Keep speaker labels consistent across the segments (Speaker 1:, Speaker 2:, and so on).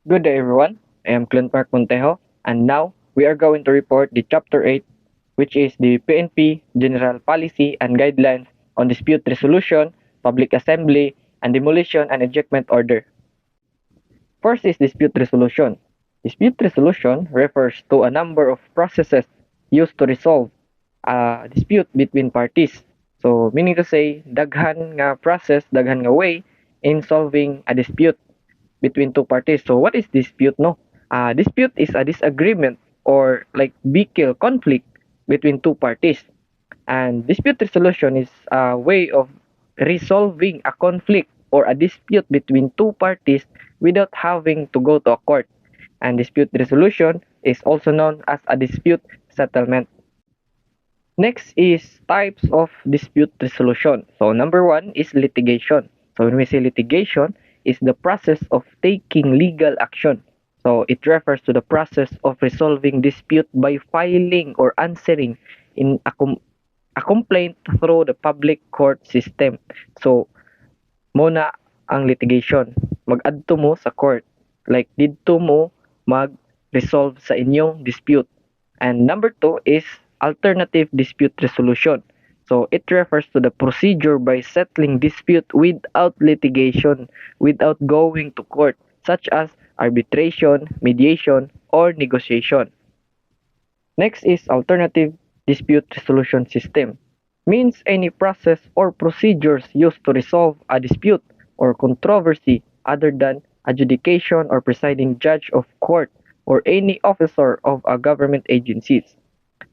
Speaker 1: Good day, everyone. I am Clint Mark Montejo, and now we are going to report the Chapter 8, which is the PNP General Policy and Guidelines on Dispute Resolution, Public Assembly, and Demolition and Ejectment Order. First is dispute resolution. Dispute resolution refers to a number of processes used to resolve a dispute between parties. So, meaning to say, daghan nga process, daghan nga way in solving a dispute between two parties. So what is dispute, no? Dispute is a disagreement or like big conflict between two parties. And dispute resolution is a way of resolving a conflict or a dispute between two parties without having to go to a court. And dispute resolution is also known as a dispute settlement. Next is types of dispute resolution. So number one is litigation. So when we say litigation, is the process of taking legal action. So it refers to the process of resolving dispute by filing or answering in a complaint through the public court system. So muna ang litigation. Mag-adto mo sa court. Like didto mo mag-resolve sa inyong dispute. And number two is alternative dispute resolution. So it refers to the procedure by settling dispute without litigation, without going to court, such as arbitration, mediation, or negotiation. Next is alternative dispute resolution system. Means any process or procedures used to resolve a dispute or controversy other than adjudication or presiding judge of court or any officer of a government agencies.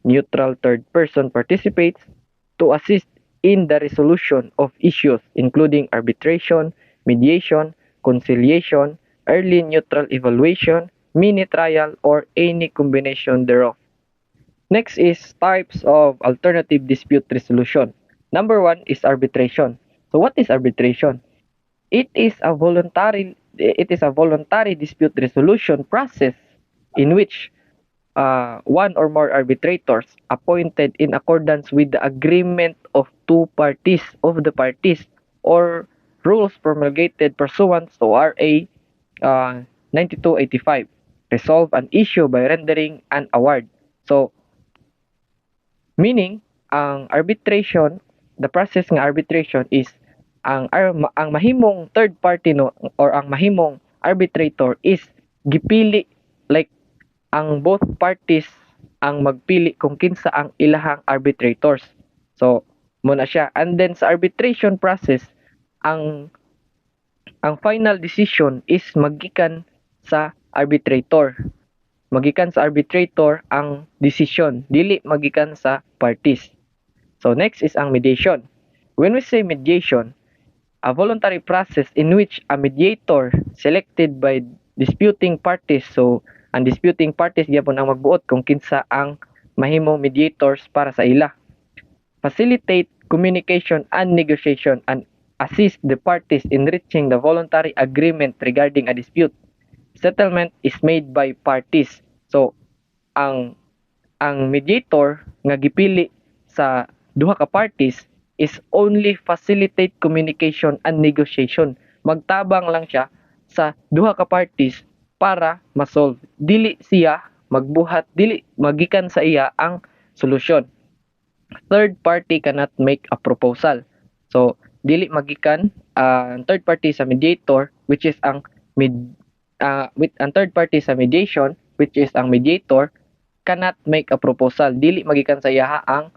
Speaker 1: Neutral third person participates to assist in the resolution of issues including arbitration, mediation, conciliation, early neutral evaluation, mini trial, or any combination thereof. Next is types of alternative dispute resolution. Number one is arbitration. So what is arbitration? It is a voluntary dispute resolution process in which one or more arbitrators appointed in accordance with the agreement of the parties or rules promulgated pursuant to RA 9285 resolve an issue by rendering an award. So meaning ang arbitration, the process ng arbitration is ang mahimong third party, no, or ang mahimong arbitrator is gipili, like ang both parties ang magpili kung kinsa ang ilahang arbitrators. So muna siya, and then sa arbitration process ang final decision is magikan sa arbitrator. Magikan sa arbitrator ang decision, dili magikan sa parties. So next is ang mediation. When we say mediation, a voluntary process in which a mediator selected by disputing parties. So ang disputing parties gyapon ang magbuot kung kinsa ang mahimong mediators para sa ila. Facilitate communication and negotiation and assist the parties in reaching the voluntary agreement regarding a dispute. Settlement is made by parties. So ang mediator nga gipili sa duha ka parties is only facilitate communication and negotiation. Magtabang lang siya sa duha ka parties para masolve. Dili siya magbuhat, dili magikan sa iya ang solusyon. Third party cannot make a proposal. So dili magikan third party sa mediator, which is ang third party sa mediation, which is ang mediator, cannot make a proposal. Dili magikan sa iya ang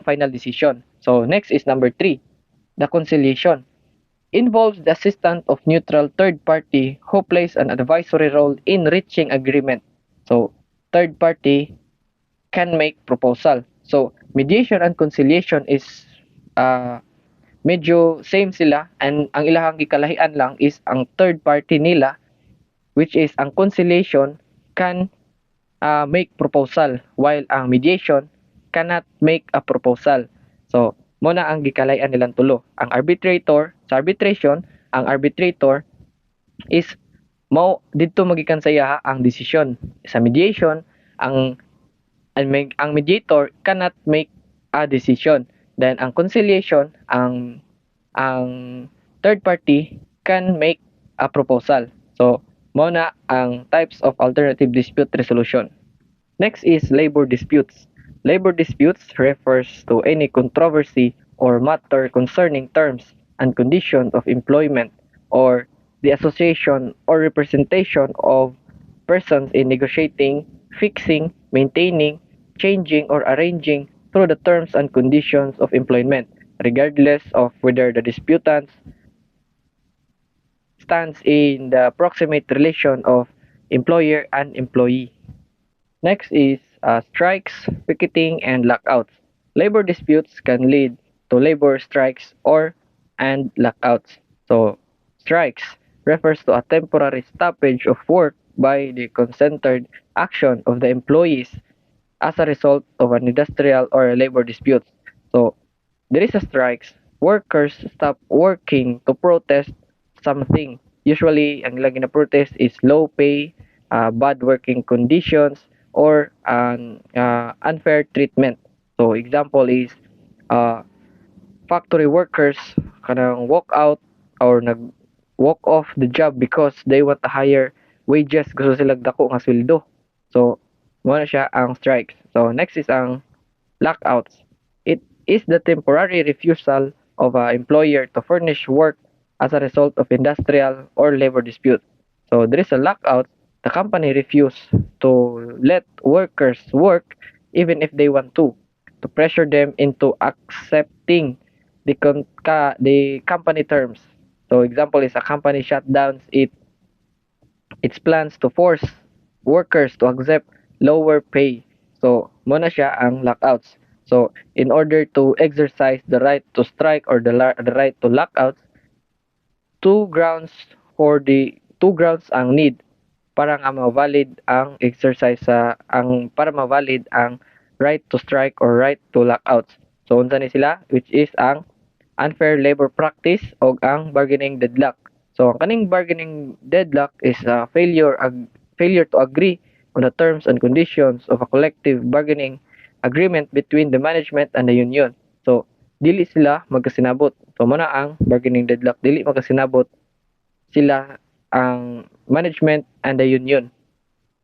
Speaker 1: final decision. So next is number 3, the conciliation. Involves the assistance of neutral third party who plays an advisory role in reaching agreement. So third party can make proposal. So mediation and conciliation is medyo same sila, and ang ilahang gikalahian lang is ang third party nila, which is ang conciliation can make proposal while ang mediation cannot make a proposal. So muna ang gikalayan nilang tulo. Ang arbitrator sa arbitration, ang arbitrator is didto magikan sa iya ang decision. Sa mediation, ang mediator cannot make a decision. Then ang conciliation, ang third party can make a proposal. So Mao na ang types of alternative dispute resolution. Next is labor disputes. Labor disputes refers to any controversy or matter concerning terms and conditions of employment or the association or representation of persons in negotiating, fixing, maintaining, changing, or arranging through the terms and conditions of employment, regardless of whether the disputant stands in the proximate relation of employer and employee. Next is strikes, picketing, and lockouts. Labor disputes can lead to labor strikes or and lockouts. So, strikes refers to a temporary stoppage of work by the concerted action of the employees as a result of an industrial or a labor dispute. So, there is a strikes. Workers stop working to protest something. Usually, ang lagi na protest is low pay, bad working conditions, or unfair treatment. So, example is uh, factory workers kanang walk out or nag walk off the job because they want a higher wages, gusto sila dako nga sweldo. So, mo na siya ang strikes. So, next is ang lockouts. It is the temporary refusal of an employer to furnish work as a result of industrial or labor dispute. So, there is a lockout. The company refuse to let workers work even if they want to pressure them into accepting the company terms. So, example is a company shutdowns its plans to force workers to accept lower pay. So, muna siya ang lockouts. So, in order to exercise the right to strike or the right to lockout, two grounds two grounds ang need para nga ma-valid ang exercise para ma-valid ang right to strike or right to locouts. So, unsa ni sila, which is ang unfair labor practice o ang bargaining deadlock. So, ang kaning bargaining deadlock is a failure to agree on the terms and conditions of a collective bargaining agreement between the management and the union. So, dili sila magkasinabot. So, muna ang bargaining deadlock, dili magkasinabot sila ang management and the union.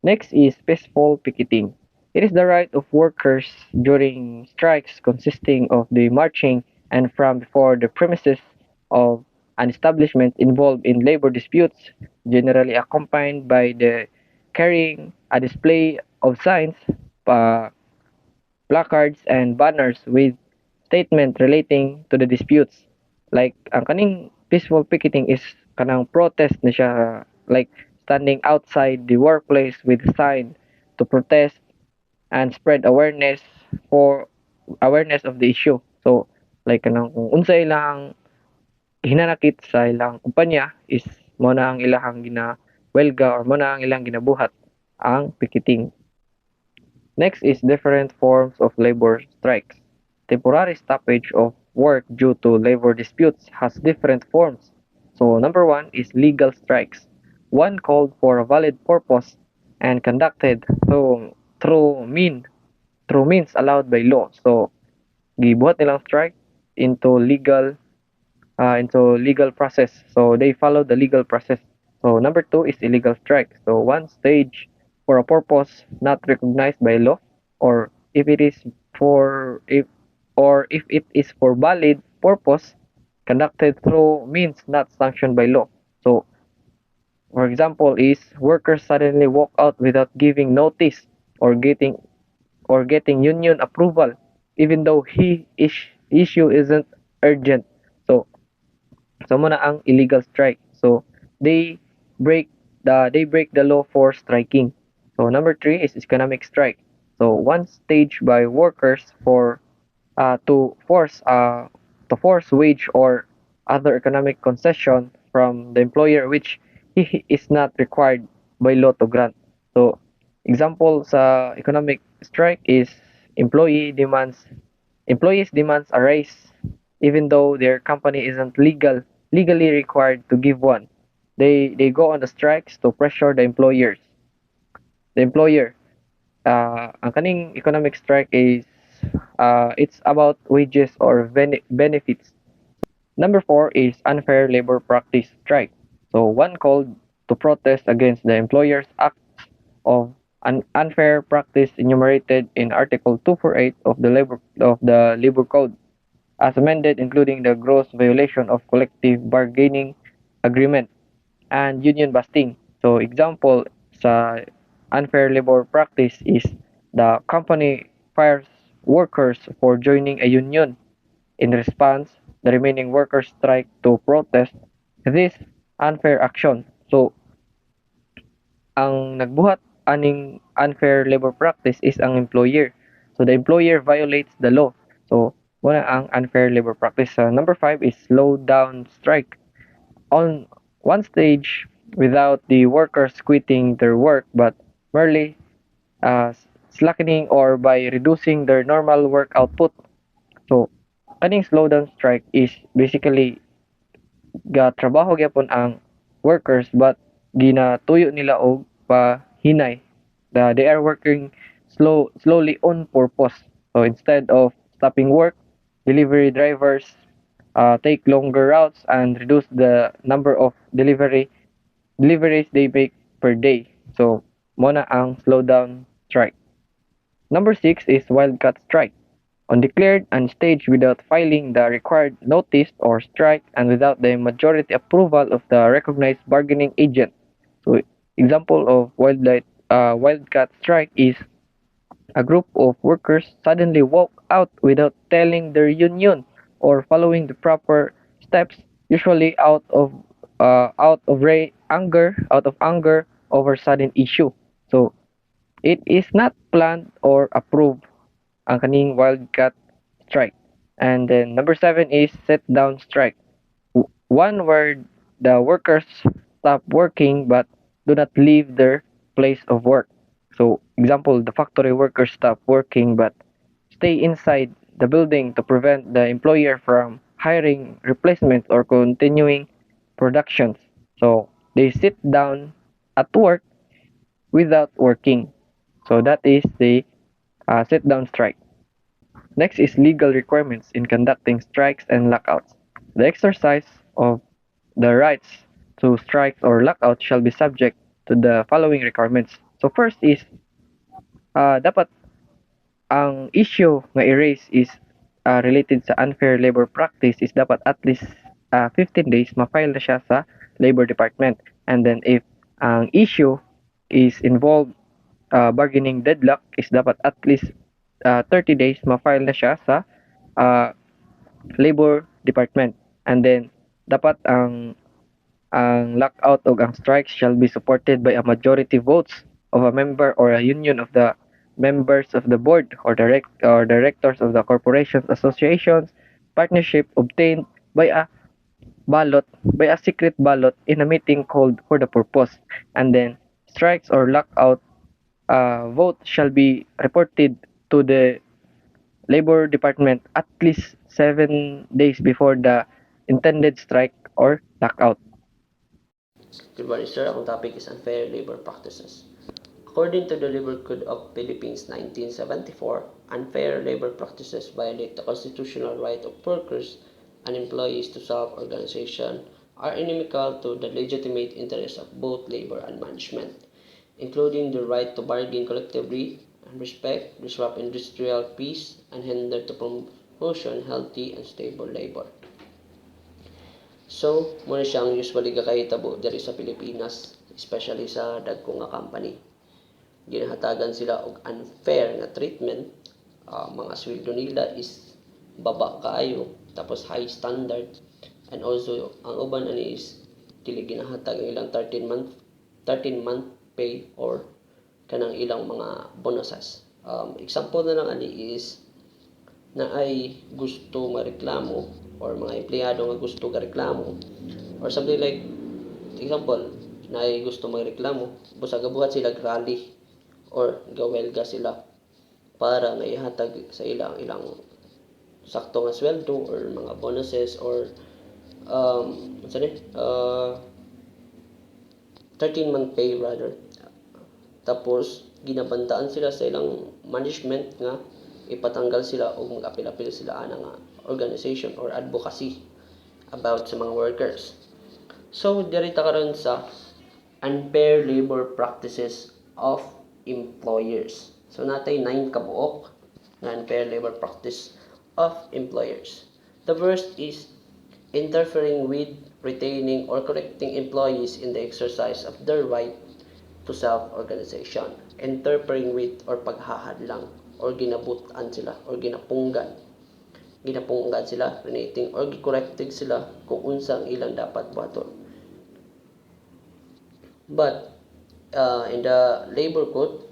Speaker 1: Next is peaceful picketing. It is the right of workers during strikes consisting of the marching and from before the premises of an establishment involved in labor disputes, generally accompanied by the carrying a display of signs, placards, and banners with statement relating to the disputes. Like, ang kaning peaceful picketing is kanang protest na siya, like standing outside the workplace with a sign to protest and spread awareness of the issue. So, like kanang kung unsa ilang hinanakit sa ilang kumpanya is mo na ang ilahang welga or mo na ang ilang ginabuhat ang picketing. Next is different forms of labor strikes. Temporary stoppage of work due to labor disputes has different forms. So number one is legal strikes. One called for a valid purpose and conducted through mean through means allowed by law. So gibuhat nilang strike into legal process. So they follow the legal process. So number two is illegal strike. So one stage for a purpose not recognized by law, or if it is for if it is for valid purpose conducted through means not sanctioned by law. So for example is workers suddenly walk out without giving notice or getting union approval even though issue isn't urgent. So muna ang illegal strike. So they break the law for striking. So number three is economic strike. So one stage by workers for to force wage or other economic concession from the employer which he is not required by law to grant. So example sa economic strike is employees demands a raise even though their company isn't legally required to give one. They go on the strikes to pressure the employer. Ang kaning economic strike is it's about wages or benefits. Number four is unfair labor practice strike. So one called to protest against the employer's acts of an unfair practice enumerated in Article 248 of the Labor Code, as amended, including the gross violation of collective bargaining agreement and union busting. So example sa unfair labor practice is the company fires workers for joining a union. In response, the remaining workers strike to protest this unfair action. So ang nagbuhat aning unfair labor practice is ang employer. So the employer violates the law. So muna ang unfair labor practice. Number 5 is slow down strike. On one stage, without the workers quitting their work but merely slackening or by reducing their normal work output. So kaning slowdown strike is basically trabaho gyapon ang workers but ginatuyo nila og pahinay. They are working slowly on purpose. So instead of stopping work, delivery drivers take longer routes and reduce the number of deliveries they make per day. So mona ang slowdown strike. Number 6 is wildcat strike. On declared and staged without filing the required notice or strike and without the majority approval of the recognized bargaining agent. So example of wildcat strike is a group of workers suddenly walk out without telling their union or following the proper steps, usually out of anger over sudden issue. So it is not planned or approved ang kaning wildcat strike. And then number 7 is sit down strike. One where the workers stop working but do not leave their place of work. So example, the factory workers stop working but stay inside the building to prevent the employer from hiring replacements or continuing productions. So they sit down at work without working. So that is the sit down strike. Next is legal requirements in conducting strikes and lockouts. The exercise of the rights to strike or lockout shall be subject to the following requirements. So first is dapat ang issue nga i-raise is related sa unfair labor practice is dapat at least 15 days ma-file na siya sa Labor Department. And then if ang issue is involved bargaining deadlock is dapat at least 30 days ma-file na siya sa Labor Department. And then dapat ang lockout o ang strikes shall be supported by a majority votes of a member or a union of the members of the board or directors of the corporations, associations, partnership obtained by a secret ballot in a meeting called for the purpose. And then strikes or lockout vote shall be reported to the Labor Department at least 7 days before the intended strike or lockout.
Speaker 2: Good morning, sir. Ang topic is unfair labor practices. According to the Labor Code of Philippines 1974, unfair labor practices violate the constitutional right of workers and employees to self-organization, are inimical to the legitimate interests of both labor and management, including the right to bargain collectively and respect, disrupt industrial peace, and hinder the promotion healthy and stable labor. So, muna siyang usually kakahitabo diri sa Pilipinas, especially sa dagko nga company. Ginahatagan sila og unfair nga treatment. Mga sweldo nila is baba kaayo, tapos high standard. And also, ang uban ani is dili ginahatag ang ilang 13-month pay or kanang ilang mga bonuses. Example na lang ani is na ay gusto mareklamo or mga empleyado nga gusto gareklamo or something like example na ay gusto magreklamo busa gabuhat sila rally or gawelga sila para nga ihatag sa ilang sakto nga sweldo or mga bonuses or 13-month pay rather. Tapos ginabantaan sila sa ilang management nga ipatanggal sila o mag-apil-apil sila ana nga organization or advocacy about sa mga workers. So dirita karon sa unfair labor practices of employers. So natay 9 kabuok na unfair labor practice of employers. The first is interfering with, retaining, or correcting employees in the exercise of their right to self-organization. Interfering with or paghahadlang or ginabutan sila or ginapunggan sila, relating or correcting sila kung unsang ilang dapat buhaton. But in the labor code,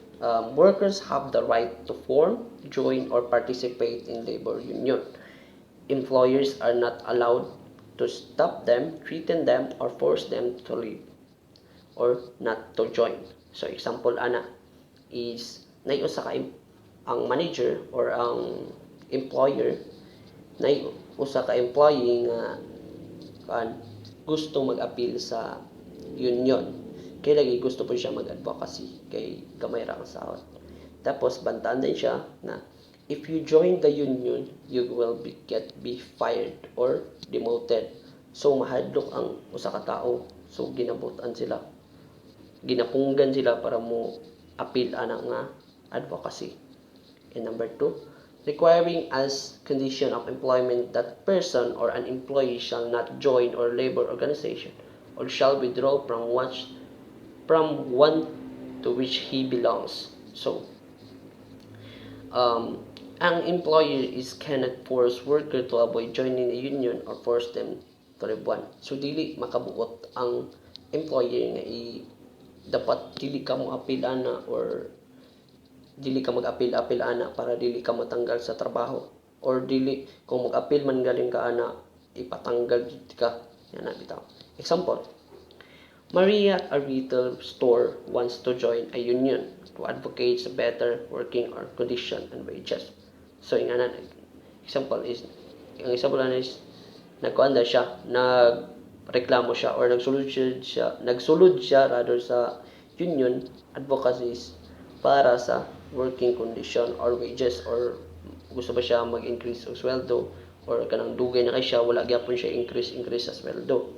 Speaker 2: workers have the right to form, join, or participate in labor union. Employers are not allowed to stop them, threaten them, or force them to leave or not to join. So example ana is usa ka ang manager or ang employer usa ka employee nga gusto mag-appeal sa union. Kay lagi gusto po siya mag-advocacy kay gamay ra ang sahod. Tapos bantaan din siya na if you join the union, you will be fired or demoted. So mahadlok ang usa ka tawo. So ginabutan sila. Ginapunggan sila para mo appeal ana nga advocacy. And number 2, requiring as condition of employment that person or an employee shall not join or labor organization or shall withdraw from one to which he belongs. So, ang employer cannot force worker to avoid joining a union or force them to leave one. So, dili makabuot ang employer nga dapat dili ka mo appeal ana or dili ka mag-appeal ana para dili ka matanggal sa trabaho or dili kung mag-appeal man galing ka ana ipatanggal ka yan na bitaw. Example, Maria, a retail store, wants to join a union to advocate a better working or condition and wages. So ang example is nagkuanda siya, nagreklamo siya or nagsulod siya rather sa union advocacies para sa working condition or wages or gusto ba siya mag-increase og sweldo or kanang dugay na kay siya wala gyapon siya increase sa sweldo.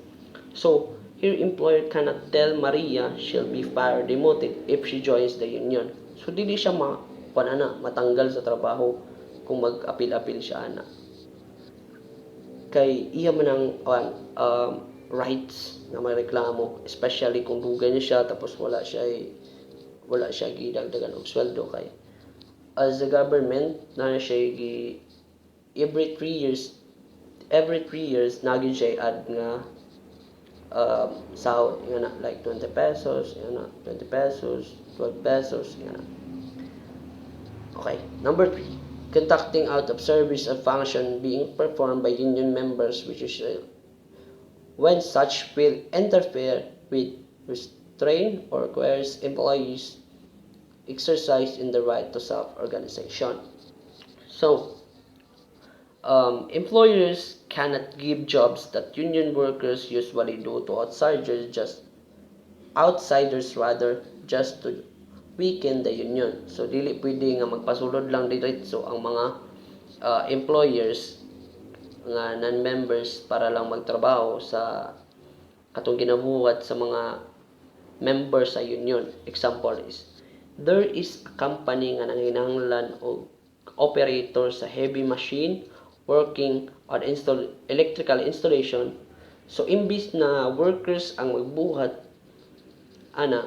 Speaker 2: So here employer cannot tell Maria she'll be fired or demoted if she joins the union. So dili siya matanggal sa trabaho kung mag-appeal siya ana. Kay iya man ang rights na magreklamo, especially kung dugay niya siya tapos wala siya gidagdagan og sweldo kay as the government na siya every 3 years nagin siya add nga sahod nga na like 20 pesos, 20 pesos, 12 pesos nga na. Okay, number 3, conducting out of service a function being performed by union members which is when such will interfere with, restrain, or coerce employees exercise in the right to self-organization. So, employers cannot give jobs that union workers usually do to outsiders just to weaken the union. So, dili pwede nga magpasulod lang diretso ang mga employers nga non-members para lang magtrabaho sa katong ginabuhat sa mga members sa union. Example is, there is a company nga nanginahanglan og operator sa heavy machine working on electrical installation. So imbis na workers ang magbuhat ang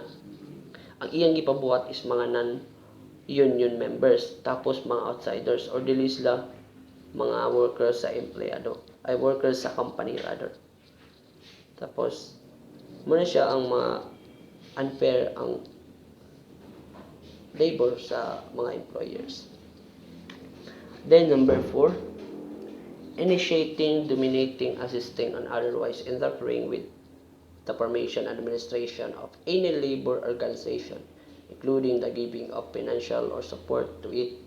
Speaker 2: iyang gipabuhat is mga non-union members tapos mga outsiders or dili sila mga workers sa workers sa company rather. Tapos muna siya ang mga unfair ang labor sa mga employers. Then number 4, initiating, dominating, assisting, and otherwise interfering with the formation and administration of any labor organization, including the giving of financial or support to it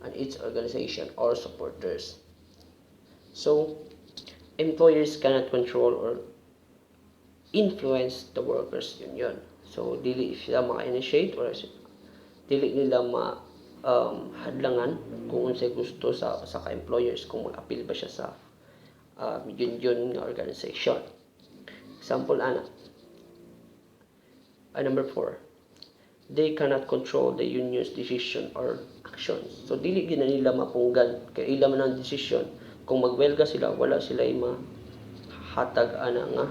Speaker 2: and its organization or supporters. So, employers cannot control or influence the workers' union. So, dili sila maka-initiate or dili nila hadlangan kung unsay gusto sa ka-employers kung mag-appeal ba siya sa union nga organization. Example ana, Number 4, they cannot control the union's decision or actions. So dili gid na nila mapunggan kay ila man ang decision. Kung magwelga sila, wala sila mahatag ana nga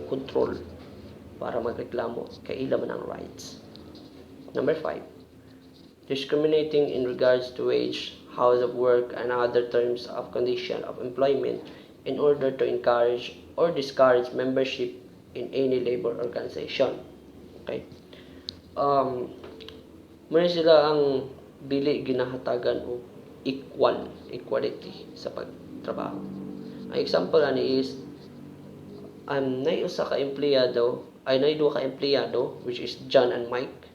Speaker 2: control para magreklamo kay ila man ang rights. Number 5, discriminating in regards to wage, hours of work, and other terms of condition of employment in order to encourage or discourage membership in any labor organization. Okay? Muna sila ang dili ginahatagan o equality sa pagtrabaho. Ang example ani is nay usa ka empleyado, nay duha ka empleyado which is John and Mike.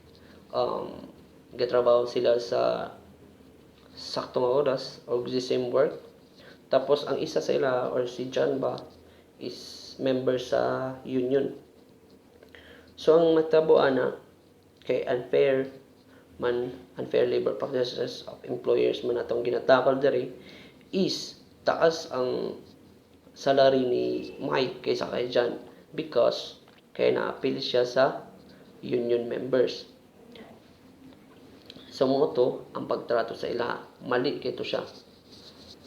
Speaker 2: Gatrabaho sila sa saktong oras or the same work. Tapos ang isa sila or si John ba is member sa union. So ang matabuan na kay unfair labor practices of employers man atong ginatakal diri is taas ang salary ni Mike kaysa kay John because kay na-appeal siya sa union members. So mo to ang pagtrato sa ila mali kay to siya.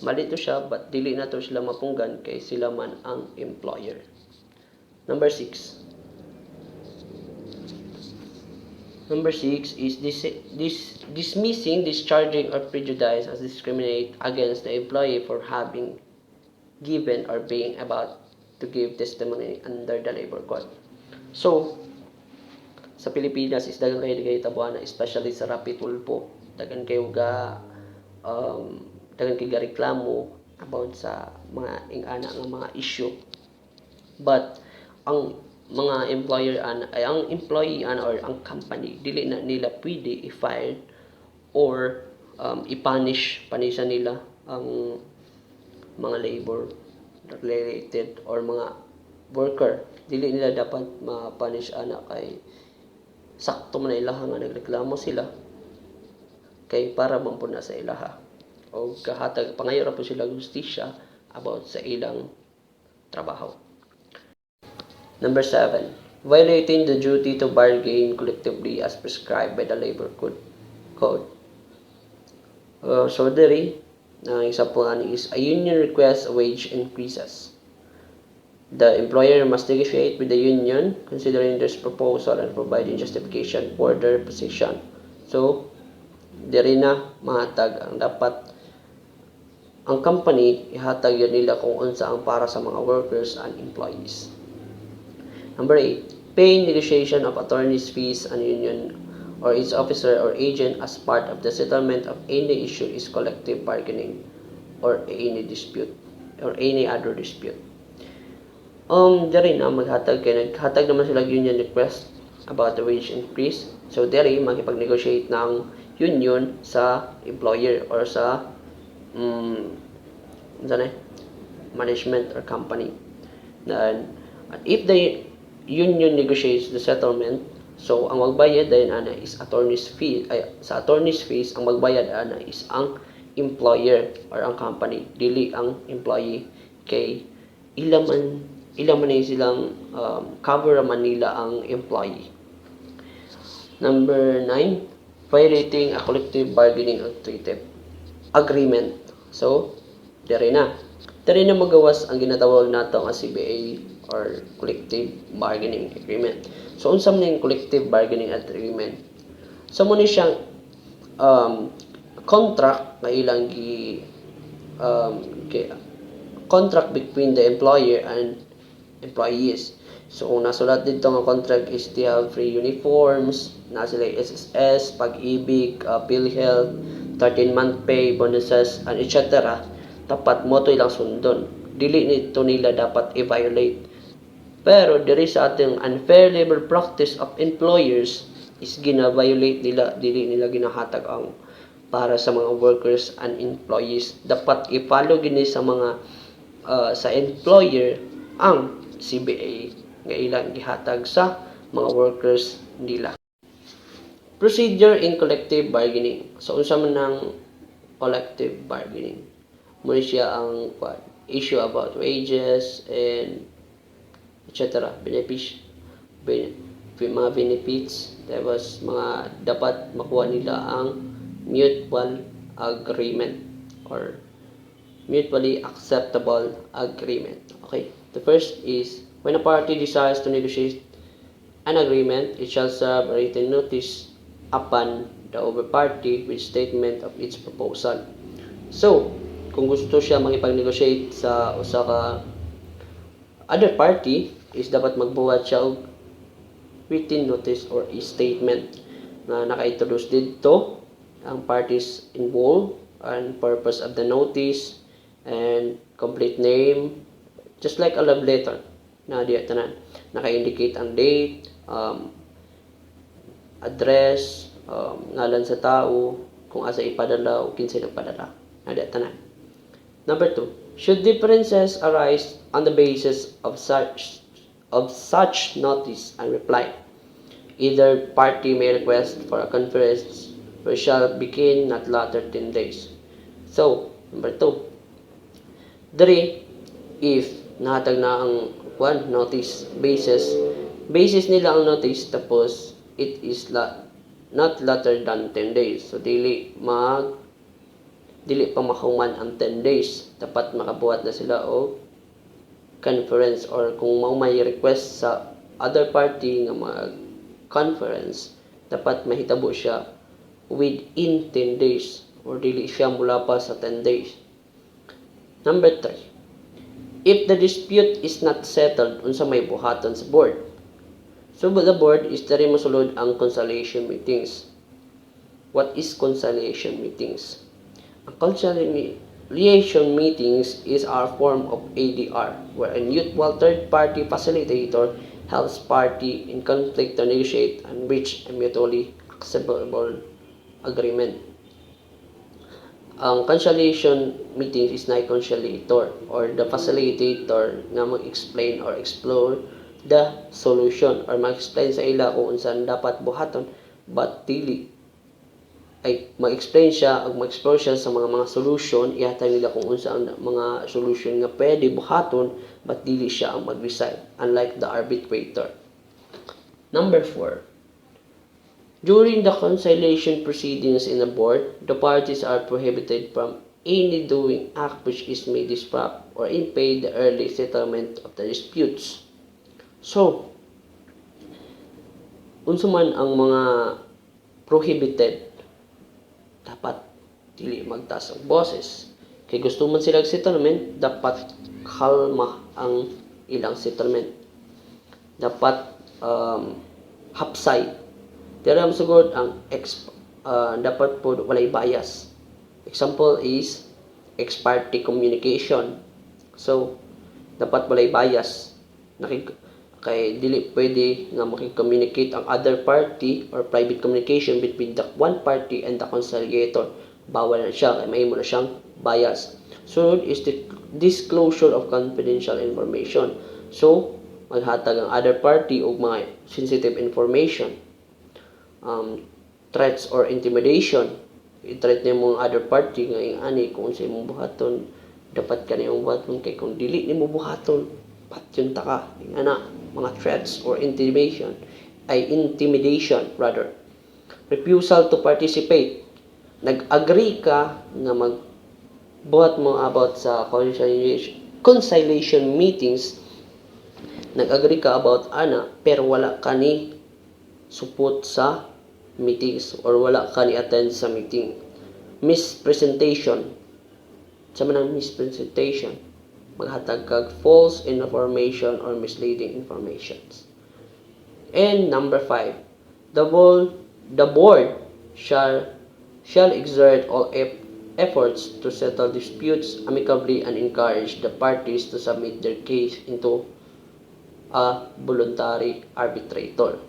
Speaker 2: Mali to siya but dili na to sila mapunggan kay sila man ang employer. Number 6 is dismissing, discharging, or prejudice as discriminate against the employee for having given or being about to give testimony under the labor code. So, sa Pilipinas is dagan kayo tabuan especially sa Rapi Tulfo. Dagan kayo reklamo about sa mga ingana nga mga issue. But ang mga employee or ang company dili na nila pwede i-file or panisha nila ang mga labor related or mga worker. Dili nila dapat ma-punish ana kay sakto man na ilaha nga nagreklamo sila kay para man po na sa ilaha o kahatag pangayo ra po sila justisya about sa ilang trabaho. Number 7, violating the duty to bargain collectively as prescribed by the labor code. So diri ang example ani is a union requests wage increases. The employer must negotiate with the union considering this proposal and providing justification for their position. So diri na mahatag ang dapat ang company ihatag yun nila kung unsa ang para sa mga workers and employees. Number 8, paying negotiation of attorney's fees and union or its officer or agent as part of the settlement of any issue is collective bargaining or any dispute or any other dispute. Diri na naghatag naman sila union request about the wage increase. So diri makipag-negotiate ng union sa employer or sa management or company. And if the union negotiates the settlement, so ang magbayad din ana is attorney's fee. Sa attorney's fees ang magbayad ana is ang employer or ang company, dili ang employee kay ilaman silang cover man nila ang employee. Number 9, violating a collective bargaining agreement. So diri na magawas ang ginatawag nato nga CBA or collective bargaining agreement. So unsa man yung collective bargaining agreement? So mo ni siyang contract na ilang contract between the employer and employees. So kung nasulat dito nga contract is they have free uniforms, na sila SSS, Pag-ibig, PhilHealth, 13-month pay, bonuses, and etc. Tapat mo to ilang sundon. Dili nito nila dapat i-violate. Pero diri sa ating unfair labor practice of employers is gina-violate nila, dili nila ginahatag ang para sa mga workers and employees. Dapat i-follow gini sa mga sa employer ang CBA nga ilang gihatag sa mga workers nila. Procedure in collective bargaining. So unsa man ang collective bargaining? Muna siya ang issue about wages and etc. mga benefits, tapos mga dapat makuha nila ang mutual agreement or mutually acceptable agreement. Okay, the first is when a party desires to negotiate an agreement, it shall serve a written notice upon the other party with statement of its proposal. So, kung gusto siya makipag-negotiate sa usa ka other party, is dapat magbuhat siya og written notice or a statement na naka-introduce dito ang parties involved and purpose of the notice and complete name, just like a love letter na diya tanan, naka-indicate ang date, address, ngalan sa tao, kung asa ipadala o kinsa nagpadala na diya tanan. Number 2, should differences arise on the basis of such notice and reply, either party may request for a conference which shall begin not later 10 days. So, number 2, if nahatag na ang notice basis nila ang notice, tapos it is not later than 10 days. So, dili pa mahuman ang 10 days. Dapat makabuhat na sila o conference, or kung may request sa other party nga mag-conference, dapat mahitabo siya within 10 days or dili siya mula pa sa 10 days. Number 3, if the dispute is not settled unsa may buhaton sa board. So the board is diri mosulod ang conciliation meetings. What is conciliation meetings? Ang conciliation meetings is our form of ADR, where a neutral third-party facilitator helps party in conflict to negotiate and reach a mutually acceptable agreement. Ang conciliation meetings is na conciliator or the facilitator na mag-explain or explore the solution or mag-explain sa ila kung unsan dapat buhaton, but dili ay mag-explain siya o mag-explore siya sa mga solution, ihatag nila kung unsa ang mga solution nga pwede buhaton, but dili siya ang mag-decide, unlike the arbitrator. Number 4, during the conciliation proceedings in a board, the parties are prohibited from any doing act which is may disrupt or impede the early settlement of the disputes. So, unsa man ang mga prohibited, dapat dili magtaas ang boses. Kay gusto man sila settlement, dapat kalma ang ilang settlement. Dapat hapsay. Pero sugod ang dapat po walay bias. Example is ex parte communication. So, dapat walay bias. Kay dili pwede nga makikommunicate ang other party or private communication between the one party and the conciliator. Bawal na siya, kay mahimo na siyang bias. Sunod is the disclosure of confidential information. So, maghatag ang other party og mga sensitive information. Threats or intimidation. I-threat niya mong other party nga ani kung sa imong buhaton, dapat ka na yung buhaton, kay kung dili ni mo buhaton, patyon ta ka. Mga threats or intimidation rather. Refusal to participate. Nag-agree ka nga magbuhat mo about sa conciliation meetings, nag-agree ka about pero wala ka ni support sa meetings or wala ka ni attend sa meeting. Mispresentation. Sa manang mispresentation, maghatag kag false information or misleading informations. And number 5, the board shall exert all efforts to settle disputes amicably and encourage the parties to submit their case into a voluntary arbitrator.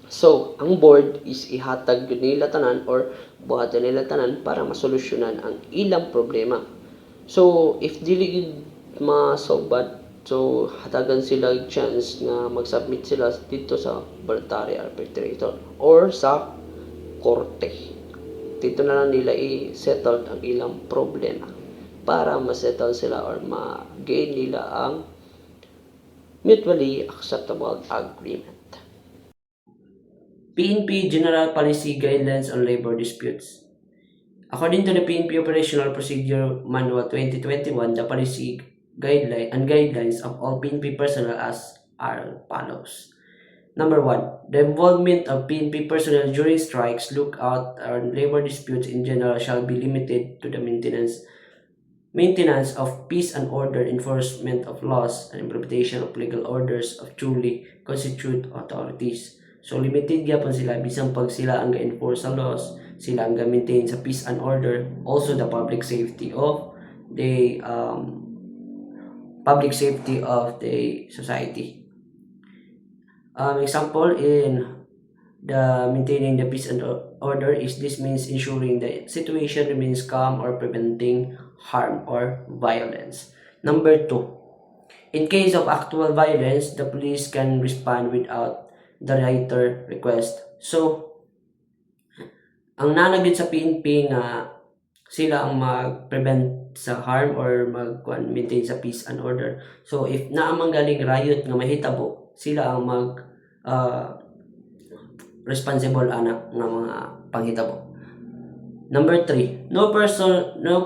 Speaker 2: So, ang board is ihatag nila tanan or buhatan nila tanan para masolusyonan ang ilang problema. So, if dili masobat, so hatagan sila chance na mag-submit sila dito sa voluntary arbitrator or sa korte. Dito na lang nila i-settle ang ilang problema para ma-settle sila or ma-gain nila ang mutually acceptable agreement. PNP General Policy Guidelines on Labor Disputes. According to the PNP Operational Procedure Manual 2021, the policy guidelines of all PNP personnel are follows. Number 1. The involvement of PNP personnel during strikes, lookout, or labor disputes in general shall be limited to the maintenance of peace and order, enforcement of laws, and implementation of legal orders of duly constituted authorities. So, limited gyapon sila bisan pag sila ang ga-enforce sa laws, sila ang ga-maintain sa peace and order, also the public safety of the society. Example in the maintaining the peace and order is this means ensuring the situation remains calm or preventing harm or violence. Number 2, in case of actual violence, the police can respond without the writer request. So, ang nanagid sa PNP nga sila ang mag-prevent sa harm or mag-maintain sa peace and order. So, if naamang galing riot nga mahitabo, sila ang responsible anak ng mga panghitabo. Number 3, no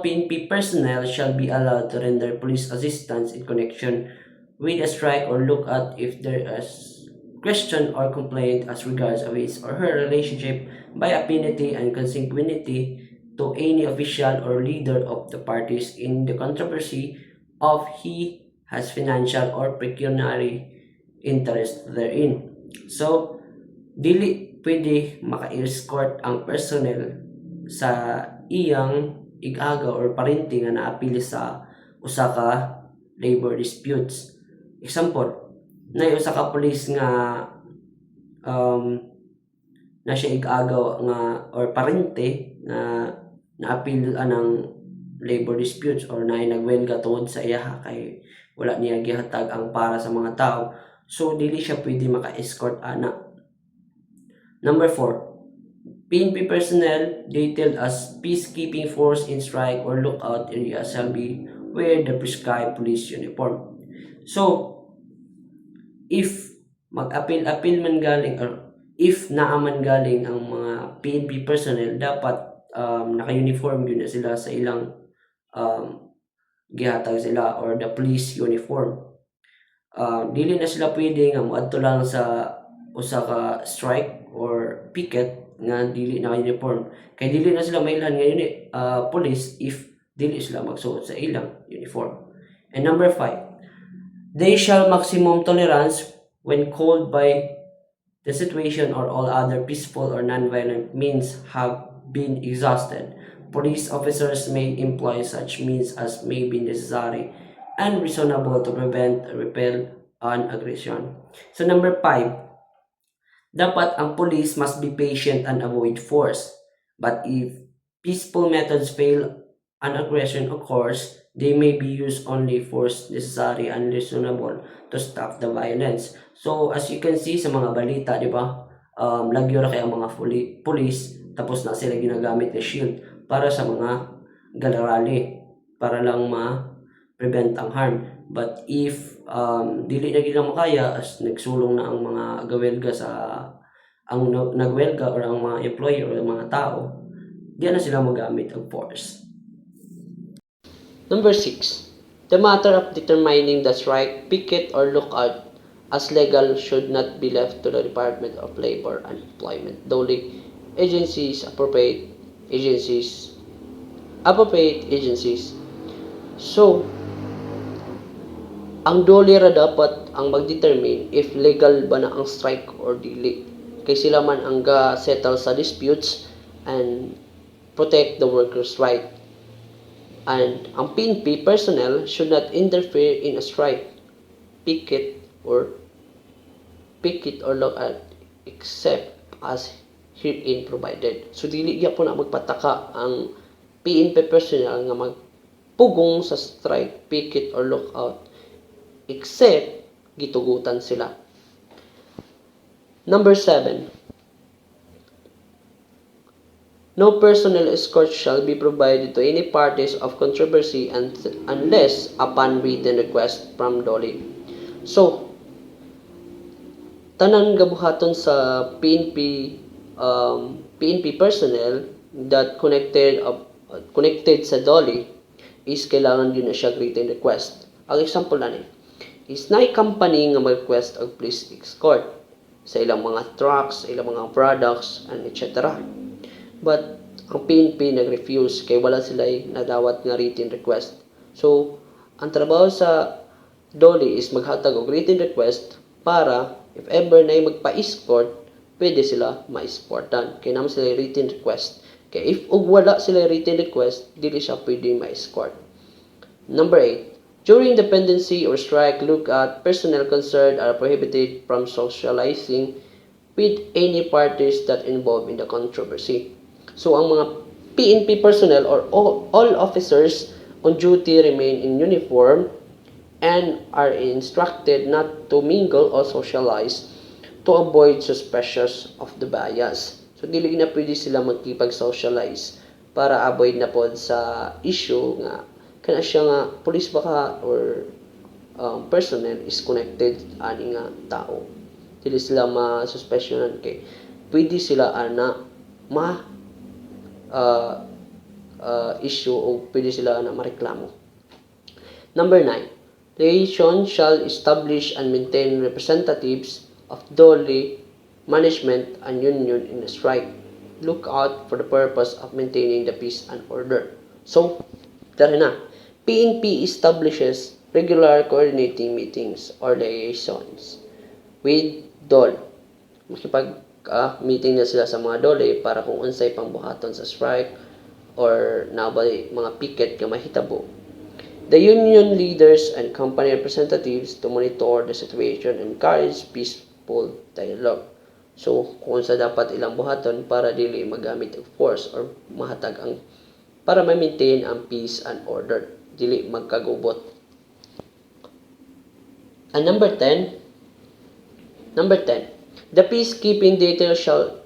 Speaker 2: PNP personnel shall be allowed to render police assistance in connection with a strike or lookout if there is question or complaint as regards of his or her relationship by affinity and consanguinity to any official or leader of the parties in the controversy of he has financial or pecuniary interest therein. So, dili pwede maka-escort ang personnel sa iyang ig-aga or parente nga naapili sa usa ka labor disputes. Example, na usa ka police nga na siya ig-aga nga or parente nga naapil anang labor disputes or na nagwelga tungod sa iya kay wala niya gihatag ang para sa mga tao. So, dili siya pwede maka-escort ana. Number 4, PNP personnel detailed as peacekeeping force in strike or lookout area shall be wear the prescribed police uniform. So, if mag-apil man galing or if naaman galing ang mga PNP personnel, dapat naka-uniform yun na sila sa ilang gihatag sila or the police uniform. Dili na sila pwede nga moadto lang sa usa ka strike or picket nga dili na uniform. Kay dili na sila mailan ngayon police if dili sila magsuot sa ilang uniform. And number 5, they shall maximum tolerance when called by the situation or all other peaceful or non-violent means have been exhausted. Police officers may employ such means as may be necessary and reasonable to prevent, repel, an aggression. So number 5, dapat ang police must be patient and avoid force. But if peaceful methods fail and aggression occurs, they may be used only force necessary and reasonable to stop the violence. So as you can see sa mga balita, di ba? Lagyo ra kay ang mga police tapos na sila ginagamit na shield para sa mga galarali para lang ma-prevent ang harm. But if dili na gila makaya as nagsulong na ang mga gawelga sa ang nagwelga or ang mga employer or ang mga tao, diyan na sila magamit ang force. Number 6, the matter of determining the strike, picket, or lookout as legal should not be left to the Department of Labor and Employment, DOLE agencies, appropriate agencies. So, ang DOLE ra dapat ang mag-determine if legal ba na ang strike or dili. Kay sila man ang ga-settle sa disputes and protect the workers' right. And ang PNP personnel should not interfere in a strike, picket or lookout except as herein provided. So dili gyud po na magpataka ang PNP personnel nga magpugong sa strike, picket or lookout except gitugutan sila. Number 7, no personnel escort shall be provided to any parties of controversy unless upon written request from DOLE. So, tanan gabuhaton sa PNP personnel that connected sa Dolly is kailangan yun na siya written request. Ang example na is na company nga mag-request og police escort sa ilang mga trucks, sa ilang mga products, and etc. But ang PNP nag-refuse kay wala sila nadawat nga written request. So, ang trabaho sa Dolly is maghatag og written request para if ever na magpa-escort, pwede sila ma-escortan. Kaya naman sila written request. Kaya if og wala sila written request, dili siya pwede ma-escort. Number 8. During dependency or strike, look at personnel concerned are prohibited from socializing with any parties that involved in the controversy. So, ang mga PNP personnel or all officers on duty remain in uniform and are instructed not to mingle or socialize to avoid suspicious of the bias. So, dili na pwede sila magkipag-socialize para avoid na pod sa issue nga kana siya nga police ba ka or personnel is connected ani nga tao. Dili sila ma-suspectionan kay pwede sila ana ma issue o pwede sila na mareklamo. Number 9. Liaison shall establish and maintain representatives of Dolly management and union in a strike. Look out for the purpose of maintaining the peace and order. So, tara na. PNP establishes regular coordinating meetings or liaisons with DOL. Makipag-meeting na sila sa mga DOLE para kung unsay pangbuhaton sa strike or nabay mga picket nga mahitabo. The union leaders and company representatives to monitor the situation and encourage peaceful dialogue. So, kung sa dapat ilang buhaton para dili magamit og force or mahatag ang para ma-maintain ang peace and order, dili magkagubot. And number 10, the peacekeeping detail shall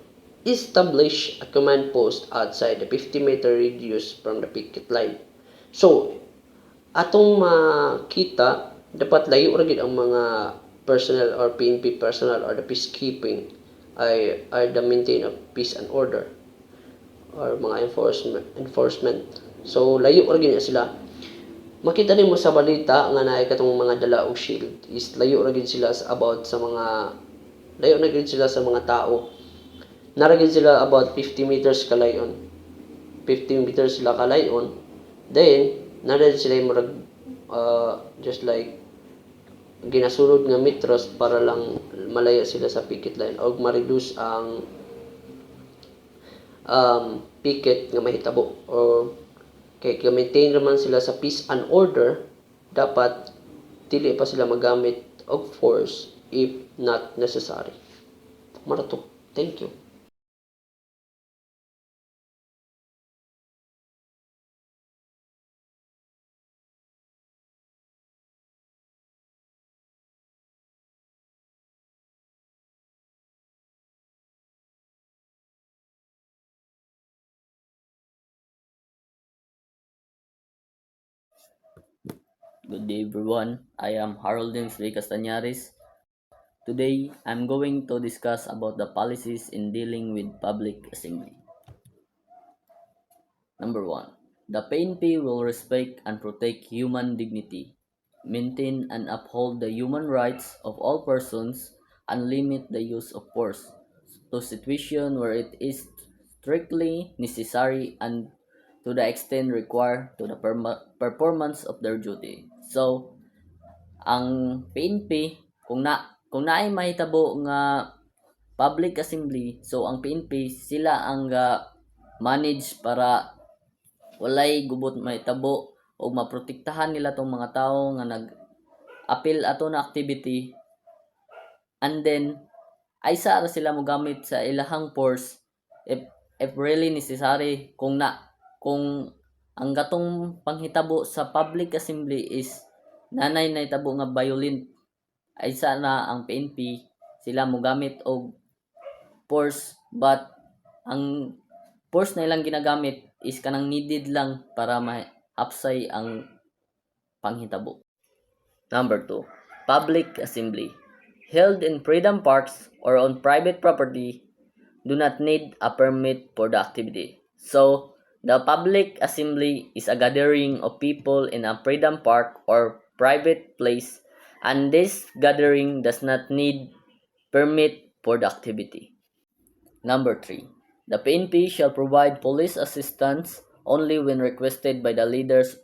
Speaker 2: establish a command post outside the 50-meter radius from the picket line. So, atong makita, dapat layo ra gid ang mga personnel or PNP personnel or the peacekeeping are the maintain of peace and order or mga enforcement. So, layo ra gid sila. Makita din mo sa balita nga naay katong mga dala og shield is layo ra gid sila about sa mga layo na gid sila sa mga tao. Nara gid sila about 50 meters kalayon. 50 meters sila kalayon. Then nara sila murag just like ginasulod nga metros para lang malaya sila sa picket line o ma-reduce ang picket nga mahitabo or kay maintain naman sila sa peace and order, dapat dili pa sila magamit og force if not necessary. Marato. Thank you.
Speaker 3: Good day everyone, I am Haroldin Sri Castañares. Today, I'm going to discuss about the policies in dealing with public assembly. Number 1. The PNP will respect and protect human dignity, maintain and uphold the human rights of all persons, and limit the use of force to situations where it is strictly necessary and to the extent required to the performance of their duty. So, ang PNP kung naay mahitabo nga public assembly, so ang PNP sila ang manage para walay gubot mahitabo o maprotektahan nila tong mga tawo nga nag-appeal ato na activity, and then ay sa sila mo gamit sa ilahang force if really necessary kung ang gatong panghitabo sa public assembly is nanay na itabo nga violent, ay sana ang PNP sila mo gamit og force, but ang force na ilang ginagamit is kanang needed lang para ma-hapsay ang panghitabo. Number 2, public assembly. held in freedom parks or on private property do not need a permit for the activity. So, the public assembly is a gathering of people in a freedom park or private place, and this gathering does not need permit for the activity. Number 3. The PNP shall provide police assistance only when requested by the leaders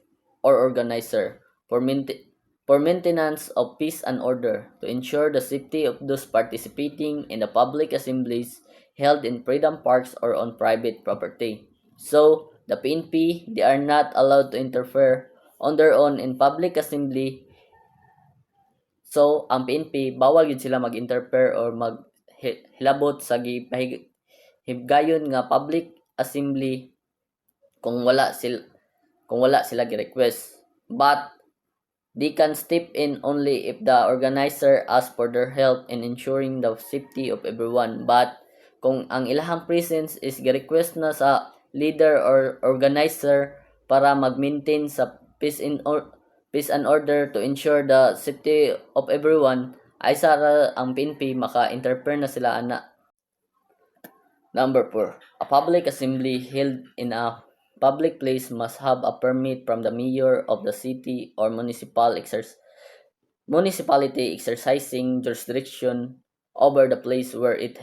Speaker 3: or organizer for maintenance of peace and order to ensure the safety of those participating in the public assemblies held in freedom parks or on private property. So, the PNP, they are not allowed to interfere on their own in public assembly. So, ang PNP, bawal yun sila mag-interfere or hilabot sa hibgayon nga public assembly kung wala sila gi-request. But they can step in only if the organizer asks for their help in ensuring the safety of everyone. But kung ang ilahang presence is gi-request na sa leader or organizer para mag-maintain sa peace and order to ensure the safety of everyone, ay sara ang PNP maka-interfere na sila ana. Number 4. A public assembly held in a public place must have a permit from the mayor of the city or municipality exercising jurisdiction over the place where it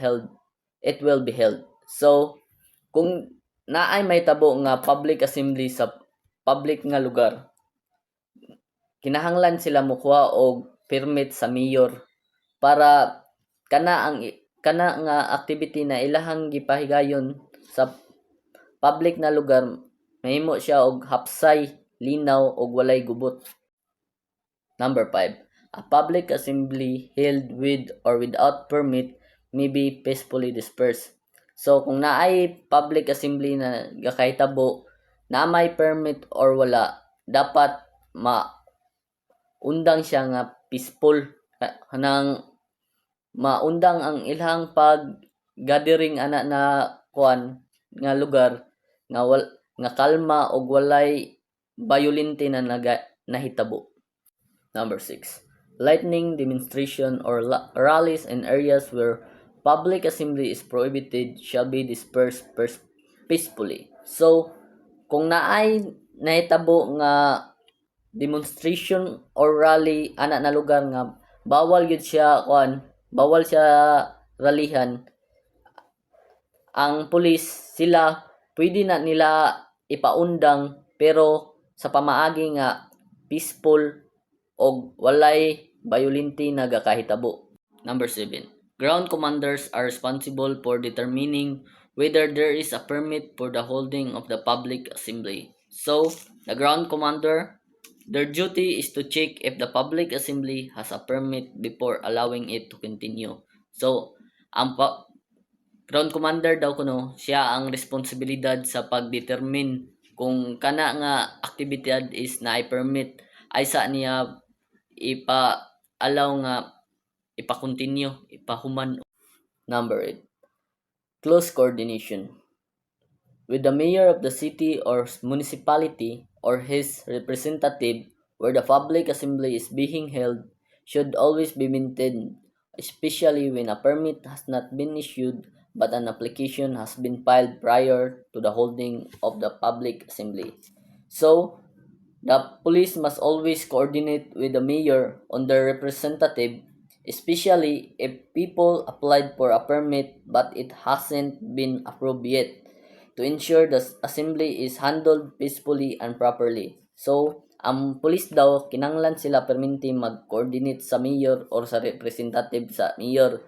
Speaker 3: will be held. So, kung naay may tabo nga public assembly sa public nga lugar, kinahanglan sila mokuha og permit sa mayor para kana nga activity na ilahang gipahigayon sa public na lugar mahimo siya og hapsay, linaw ug walay gubot. Number 5. A public assembly held with or without permit may be peacefully dispersed. So kung naay public assembly na gakahitabo na may permit or wala, dapat maundang siya nga peaceful nang maundang ang ilang pag-gathering ana na kuan nga lugar nga kalma og walay violente na nahitabo. Number 6. Lightning demonstration or rallies in areas where public assembly is prohibited shall be dispersed peacefully. So, kung naay nahitabo nga demonstration or rally ana na lugar nga bawal siya rallyhan, ang pulis sila pwede na nila ipaundang pero sa pamaagi nga peaceful og walay violente na gakahitabo. Number 7. Ground commanders are responsible for determining whether there is a permit for the holding of the public assembly. So, the ground commander, their duty is to check if the public assembly has a permit before allowing it to continue. So, ang ground commander daw kuno, siya ang responsibilidad sa pagdetermine kung kana nga aktibidad is na permit ay sa niya ipa-allow nga ipa-continue, ipahuman. Number 8. Close coordination with the mayor of the city or municipality or his representative where the public assembly is being held should always be maintained, especially when a permit has not been issued but an application has been filed prior to the holding of the public assembly. So, the police must always coordinate with the mayor on their representative, especially if people applied for a permit but it hasn't been approved yet, to ensure the assembly is handled peacefully and properly. So, ang police daw, kinanglan sila perminti mag-coordinate sa mayor or sa representative sa mayor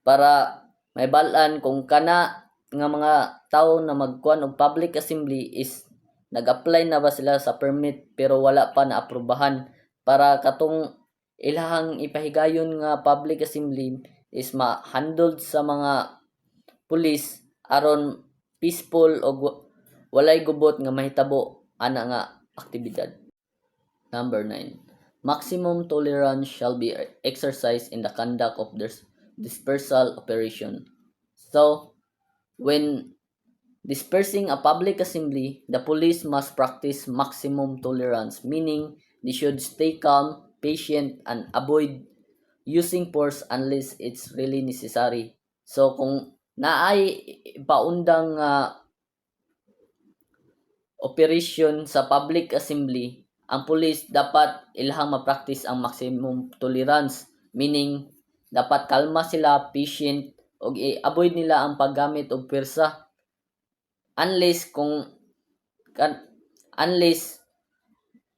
Speaker 3: para may balaan kung kana nga mga tao na magkuan og public assembly is nag-apply na ba sila sa permit pero wala pa na aprobahan para katong ilahang ipahigayon nga public assembly is ma-handled sa mga pulis aron peaceful o walay gubot nga mahitabo ana nga aktibidad. Number 9. Maximum tolerance shall be exercised in the conduct of this dispersal operation. So, when dispersing a public assembly, the police must practice maximum tolerance, meaning they should stay calm, patient, and avoid using force unless it's really necessary. So kung naay paundang operasyon sa public assembly, ang police dapat ilhang ma-practice ang maximum tolerance, meaning dapat kalma sila, patient, og i-avoid nila ang paggamit og pwersa unless unless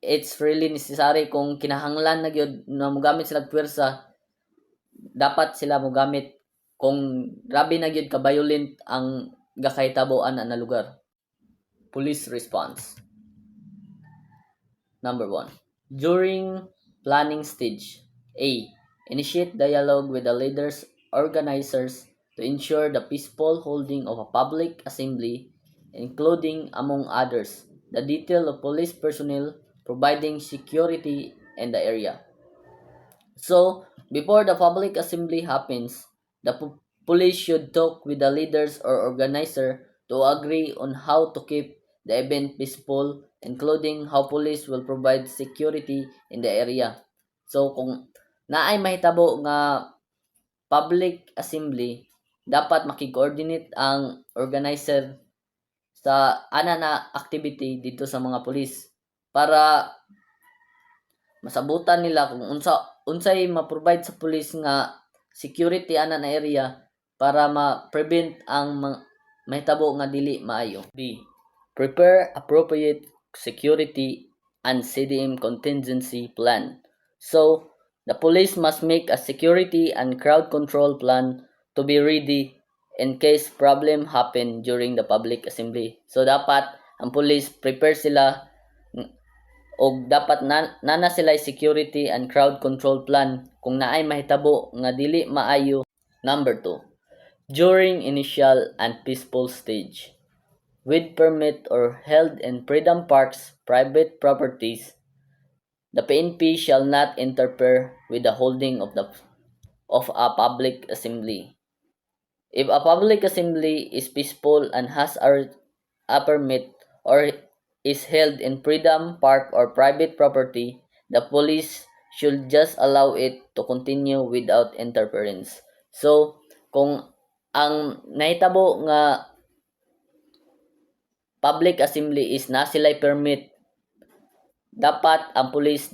Speaker 3: it's really necessary. Kung kinahanglan na gyud na mogamit sila og pwersa, dapat sila mogamit kung grabe na gyud ka violent ang gakahitaboan na lugar. Police response. Number 1. During planning stage, A. Initiate dialogue with the leaders, organizers to ensure the peaceful holding of a public assembly, including, among others, the detail of police personnel providing security in the area. So, before the public assembly happens, the police should talk with the leaders or organizer to agree on how to keep the event peaceful, including how police will provide security in the area. So, kung naay mahitabo nga public assembly, dapat makikoordinate ang organizer sa ana na activity dito sa mga police para masabutan nila kung unsay ma-provide sa police nga security ana na area para ma-prevent ang mahitabo nga dili maayo. B. Prepare appropriate security and CDM contingency plan. So, the police must make a security and crowd control plan to be ready in case problem happen during the public assembly. So, dapat ang police prepare sila o dapat nana sila security and crowd control plan kung naay mahitabo nga dili maayo. Number 2. During initial and peaceful stage, with permit or held in freedom parks, private properties, the PNP shall not interfere with the holding of a public assembly. If a public assembly is peaceful and has a permit or is held in freedom park or private property, the police should just allow it to continue without interference. So, kung ang nahitabo nga public assembly is na sila permit, dapat ang police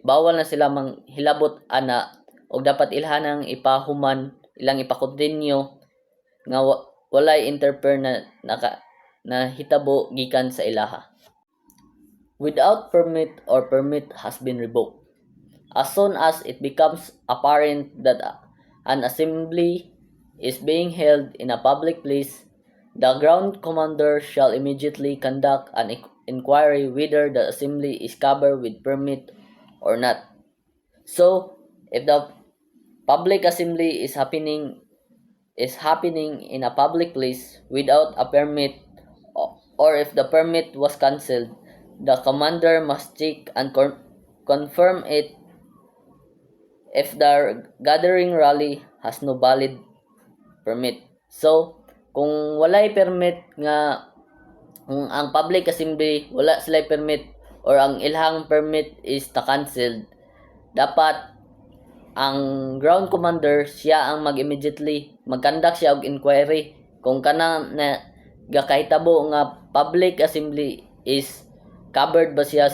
Speaker 3: bawal na sila manghilabot ana o dapat ilhanang ipahuman ilang ipakontinue nga walay interfere na hitabo gikan sa ilaha. Without permit or permit has been revoked. As soon as it becomes apparent that an assembly is being held in a public place, the ground commander shall immediately conduct an inquiry whether the assembly is covered with permit or not. So, if the public assembly is happening in a public place without a permit, or if the permit was cancelled, the commander must check and confirm it if the gathering rally has no valid permit. So, kung walay permit nga, kung ang public assembly wala sila permit or ang ilhang permit is na-cancelled, dapat ang ground commander siya ang mag-immediately mag-conduct siya og inquiry kung kanang na gakahitabo nga public assembly is covered ba siya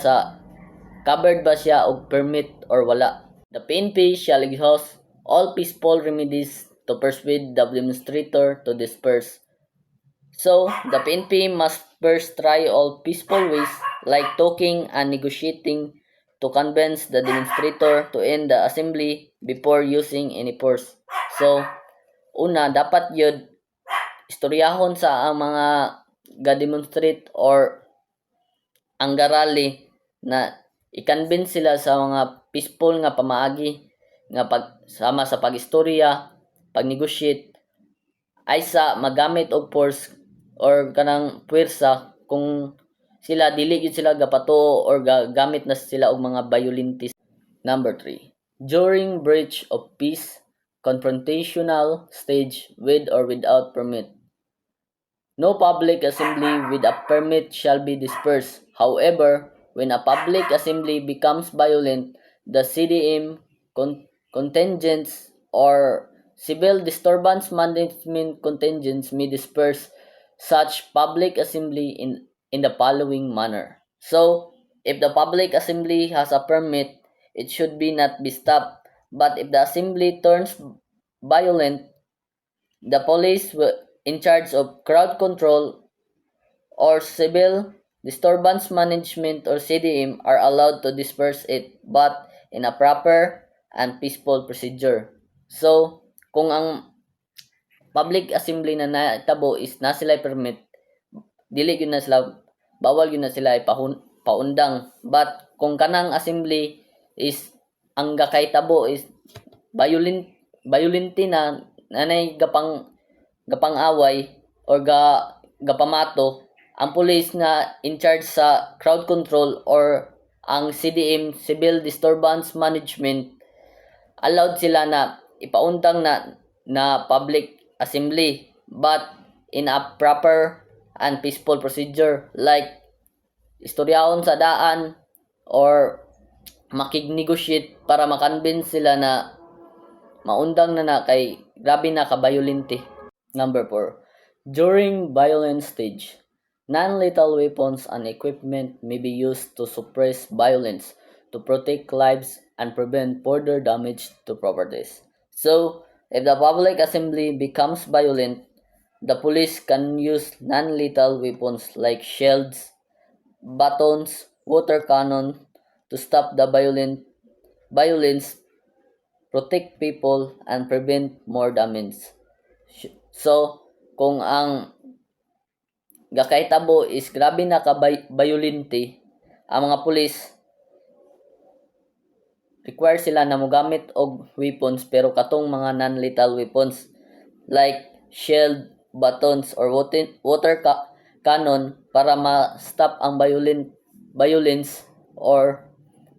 Speaker 3: og permit or wala. The PNP shall exhaust all peaceful remedies to persuade the demonstrator to disperse. So, the PNP must first try all peaceful ways like talking and negotiating to convince the demonstrator to end the assembly before using any force. So, una, dapat yun istoryahon sa ang mga ga-demonstrate or ang garali na i-convince sila sa mga peaceful nga pamaagi nga pagsama sa pag-istorya, pag-negotiate, ay sa magamit og force or kanang puwersa kung sila dili gyud sila gapato or gamit na sila og mga violentist. Number 3. During breach of peace, confrontational stage with or without permit, no public assembly with a permit shall be dispersed. However, when a public assembly becomes violent, the CDM contingents or civil disturbance management contingents may disperse such public assembly in the following manner. So, if the public assembly has a permit, it should be not be stopped. But if the assembly turns violent, the police in charge of crowd control or civil disturbance management or CDM are allowed to disperse it but in a proper and peaceful procedure. So, kung ang public assembly na natabo is na sila permit, dili gyud na sila, bawal gyud na sila paundang. But kung kanang assembly is ang gakahitabo is violent na nanay gapang away or gapamato, ang police nga in charge sa crowd control or ang CDM, Civil Disturbance Management, allowed sila na ipaundang na public assembly but in a proper and peaceful procedure, like istoryahon sa daan or makig-negotiate para makonvince sila na maundang na kay grabe na kabayolente. Number 4. During violent stage, non-lethal weapons and equipment may be used to suppress violence, to protect lives, and prevent further damage to properties. So, if the public assembly becomes violent, the police can use non-lethal weapons like shields, batons, water cannon to stop the violence, protect people, and prevent more damage. So, kung ang gakahitabo is grabe na kabayolente, ang mga police require sila na mogamit og weapons pero katong mga non-lethal weapons like shield, batons, or water cannon para ma-stop ang violence or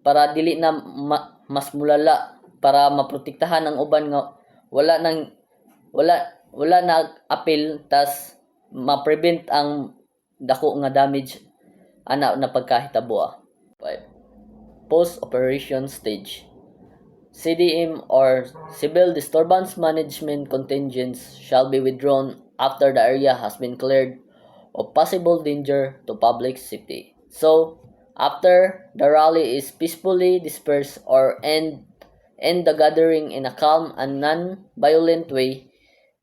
Speaker 3: para dili na mas mulala, para maprotektahan ang uban nga wala na appeal, tas ma-prevent ang dako nga damage ana na pagkahitabo. 5. Post-operation stage. CDM or Civil Disturbance Management contingents shall be withdrawn after the area has been cleared of possible danger to public safety. So, after the rally is peacefully dispersed or end the gathering in a calm and non-violent way,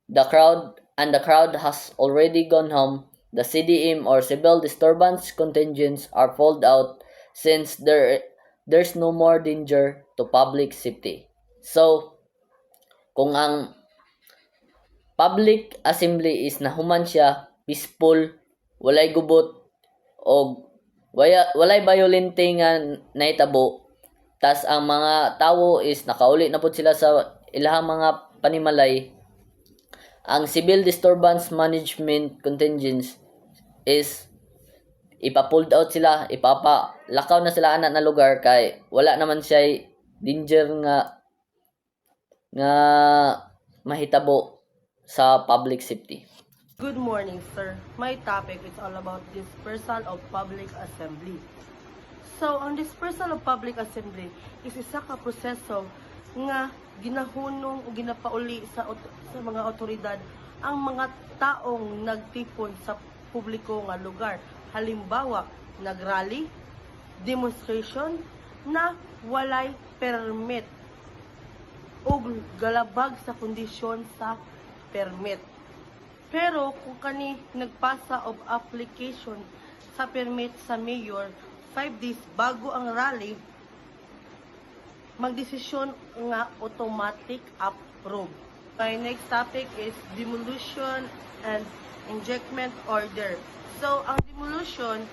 Speaker 3: the crowd has already gone home, the CDM or Civil Disturbance contingents are pulled out since there's no more danger to public safety. So, kung ang public assembly is nahuman siya, peaceful, walay gubot, o walay violente nga nahitabo, tas ang mga tawo is nakauli na pud sila sa ilahang mga panimalay, ang Civil Disturbance Management contingents is ipa-pulled out sila, ipapalakaw na sila anak na lugar kay wala naman siya danger nga mahitabo sa public safety.
Speaker 4: Good morning, sir. My topic is all about dispersal of public assembly. So, ang dispersal of public assembly is isa ka proseso nga ginahunong o ginapauli sa mga otoridad ang mga taong nagtipon sa publiko nga lugar. Halimbawa, nagrally, demonstration na walay permit o galabag sa kondisyon sa permit. Pero kung kani nagpasa of application sa permit sa mayor 5 days bago ang rally, magdesisyon nga automatic approve. My next topic is demolition and injectment order. So, ang demolition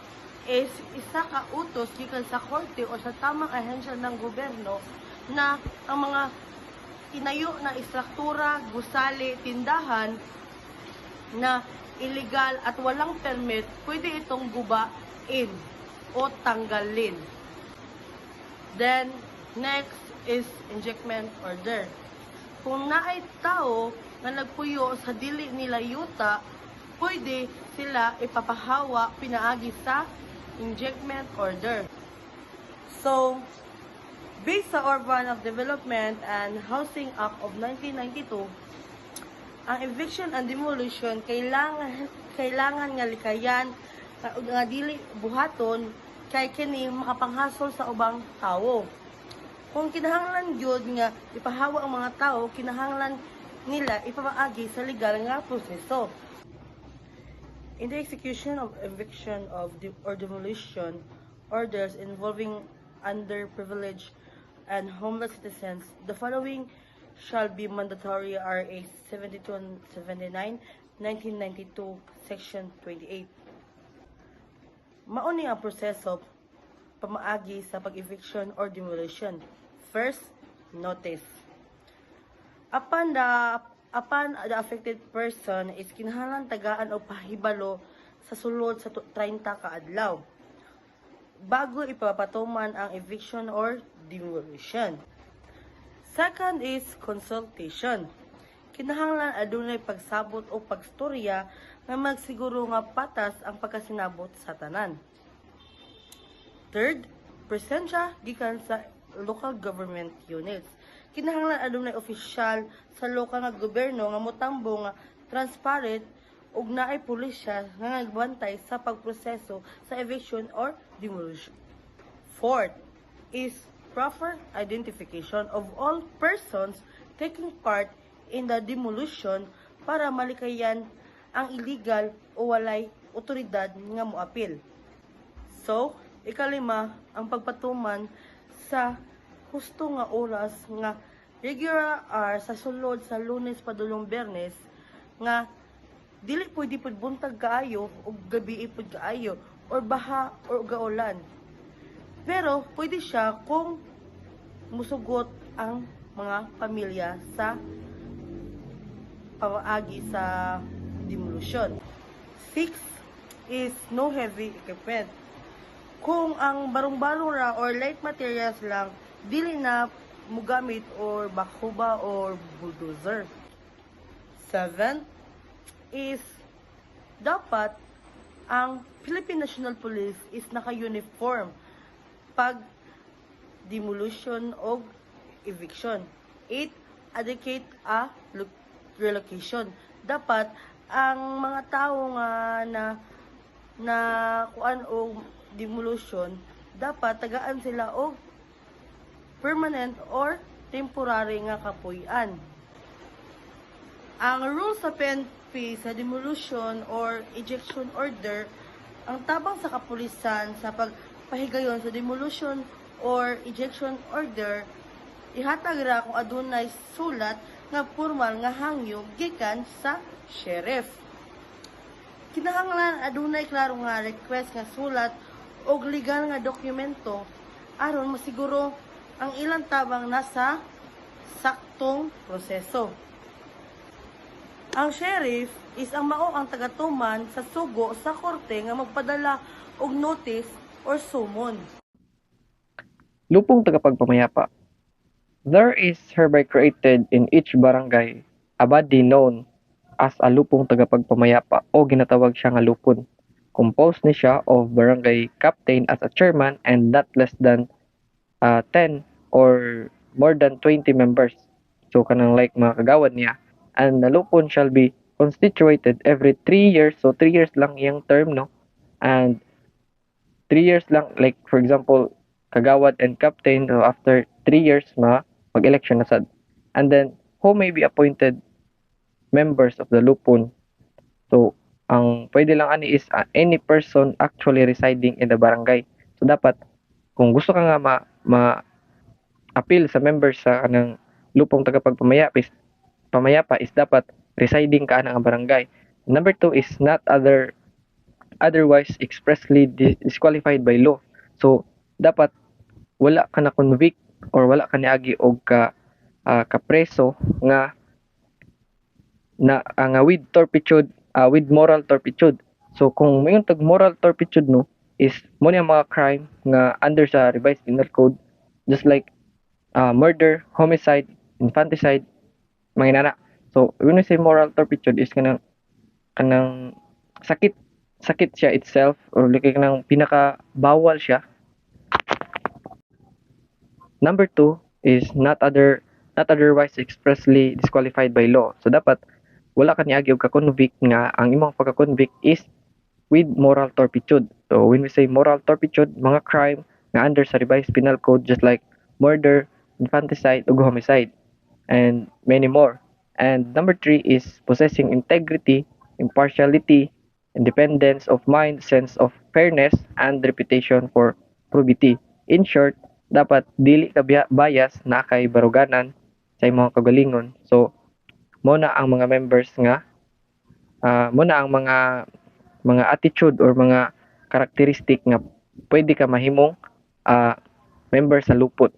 Speaker 4: is isa ka utos gikan sa korte o sa tamang ahensya ng gobyerno na ang mga inayo na istruktura, gusali, tindahan na illegal at walang permit, pwede itong gubain o tanggalin. Then, next is injectment order. Kung naay tao na nagpuyo sa dili nila yuta, pwede sila ipapahawa pinaagi sa injectment order. So, Based sa Urban of Development and Housing Act of 1992, ang eviction and demolition kailangan nga likayan nga dili buhaton kay kini makapanghasol sa ubang tawo. Kung kinahanglan gyud nga ipahawa ang mga tawo, kinahanglan nila ipamaagi sa legal nga proseso. In the execution of eviction or demolition orders involving underprivileged and homeless citizens, the following shall be mandatory: RA 7279, 1992, Section 28. Mauni ang proseso pamaagi sa pag-eviction or demolition. First, notice. Upon the affected person is kinahanglan tagaan o pahibalo sa sulod sa 30 ka adlaw bago ipapatuman ang eviction or demolition. Second is consultation. Kinahanglan adunay pagsabot o pagstorya nga magsiguro nga patas ang pagkasinabot sa tanan. Third, presensya gikan sa local government units. Kinahanglan adunay opisyal sa lokal nga gobyerno nga motambo nga transparent ug naay pulisya nga nagbantay sa pagproseso sa eviction or demolition. Fourth is proper identification of all persons taking part in the demolition para malikayan ang illegal o walay otoridad nga moapil. So, ikalima, ang pagpatuman sa husto nga oras nga regular sa sulod sa Lunes padulong Biyernes nga dili pwede pud buntag kaayo o gabi pud kaayo or baha or gaulan. Pero pwede siya kung musugot ang mga pamilya sa pamaagi sa demolition. 6 is no heavy equipment. Kung ang barong-barong ra or light materials lang, dili na mugamit or bakuba or bulldozer. 7 is dapat ang Philippine National Police is naka-uniform pag demolition o eviction. 8, adequate a relocation. Dapat ang mga tao nga na kuan o demolition, dapat tagaan sila og permanent or temporary nga kapuy-an. Ang rules sa PNP sa demolition or ejection order, ang tabang sa kapulisan sa pagpahigayon sa demolition or ejection order, ihatag ra kung adunay sulat nga formal nga hangyo gikan sa sheriff. Kinahanglan adunay klaro nga request nga sulat o legal nga dokumento aron masiguro ang ilang tabang nasa saktong proseso. Ang sheriff is ang mao ang tagatuman sa sugo sa korte nga magpadala og notice or summon.
Speaker 1: Lupong tagapagpamayapa. There is hereby created in each barangay a body known as a lupong tagapagpamayapa o ginatawag siya nga lupon. Composed ni siya of barangay captain as a chairman and not less than 10 or more than 20 members. So kanang like mga kagawad niya. And the lupon shall be constituted every 3 years. So 3 years lang yung term, no? And 3 years lang, like for example, kagawad and captain, so after 3 years mag-election na sad. And then who may be appointed members of the lupon. So ang pwede lang ani is any person actually residing in the barangay. So dapat kung gusto ka nga appeal sa members sa kanang lupong tagapagpamayapa is dapat residing ka ng barangay. Number 2 is not otherwise expressly disqualified by law. So dapat wala ka na convict or wala ka niagi og kapreso nga with turpitude, with moral turpitude. So kung mayong tag moral turpitude no is mo niya mga crime nga under sa revised penal code, just like murder, homicide, infanticide, mga inana. So when we say moral turpitude is kanang sakit siya itself or like kanang pinaka bawal siya. number 2 is not otherwise expressly disqualified by law. So dapat wala ka niagi og ka-convict nga ang imong pagka-convict is with moral turpitude. So when we say moral turpitude, mga crime nga under sa revised penal code just like murder, infanticide, ug homicide, and many more. And number 3 is possessing integrity, impartiality, independence of mind, sense of fairness, and reputation for probity. In short, dapat dili ka bias na kay baruganan sa imong kagalingon. So, mo na ang mga members nga mo na ang mga attitude or mga karakteristik nga pwede ka mahimong member sa lupot.